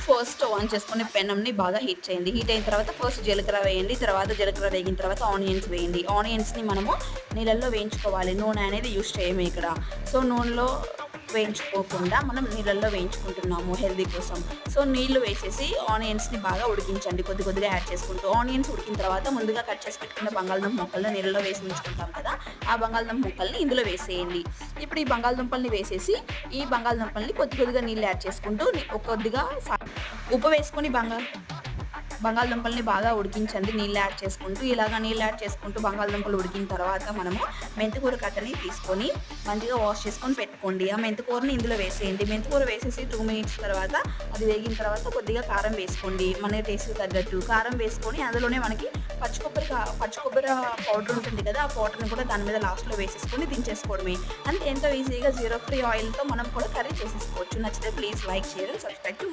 First stove on చేసుకొని పెనంని బాగా heat చేయండి. హీట్ అయిన తర్వాత ఫస్ట్ జీలకర్ర వేయండి. తర్వాత జీలకర్ర వేగిన తర్వాత ఆనియన్స్ వేయండి. ఆనియన్స్‌ని మనము నీళ్ళల్లో వేయించుకోవాలి. నూనె అనేది యూజ్ చేయము ఇక్కడ. సో, నూనెలో వేయించుకోకుండా మనం నీళ్ళల్లో వేయించుకుంటున్నాము హెల్తీ కోసం. సో, నీళ్లు వేసేసి ఆనియన్స్‌ని బాగా ఉడికించండి కొద్ది కొద్దిగా యాడ్ చేసుకుంటూ. ఆనియన్స్ ఉడికిన తర్వాత ముందుగా కట్ చేసి పెట్టుకున్న బంగాళదుంప ముక్కల్ని నీళ్ళలో వేసి ఉంచుకుంటాం కదా! ఆ బంగాళదుంప ముక్కల్ని ఇందులో వేసేయండి. ఇప్పుడు ఈ బంగాళదుంపల్ని వేసేసి, ఈ బంగాళదుంపల్ని కొద్ది కొద్దిగా నీళ్ళు యాడ్ చేసుకుంటూ కొద్దిగా ఉప్పు వేసుకొని బంగాళదుంపల్ని బాగా ఉడికించండి నీళ్ళు యాడ్ చేసుకుంటూ. ఇలాగ నీళ్ళు యాడ్ చేసుకుంటూ బంగాళదుంపలు ఉడికిన తర్వాత మనము మెంతికూర కట్టని తీసుకొని మంచిగా వాష్ చేసుకొని పెట్టుకోండి. ఆ మెంతికూరని ఇందులో వేసేయండి. మెంతికూర వేసేసి 2 మినిట్స్ తర్వాత అది వేగిన తర్వాత కొద్దిగా కారం వేసుకోండి. మన టేస్ట్‌కి తగ్గట్టు కారం వేసుకొని అందులోనే మనకి పచ్చి కొబ్బరి పౌడర్ ఉంటుంది కదా! ఆ పౌడర్‌ని కూడా దాని మీద లాస్ట్‌లో వేసేసుకొని దించేసుకోవడమే. అంతే ఎంతో ఈజీగా జీరో ఫ్రీ ఆయిల్‌తో మనం కూడా కర్రీ చేసేసుకోవచ్చు. నచ్చితే please like, share and subscribe to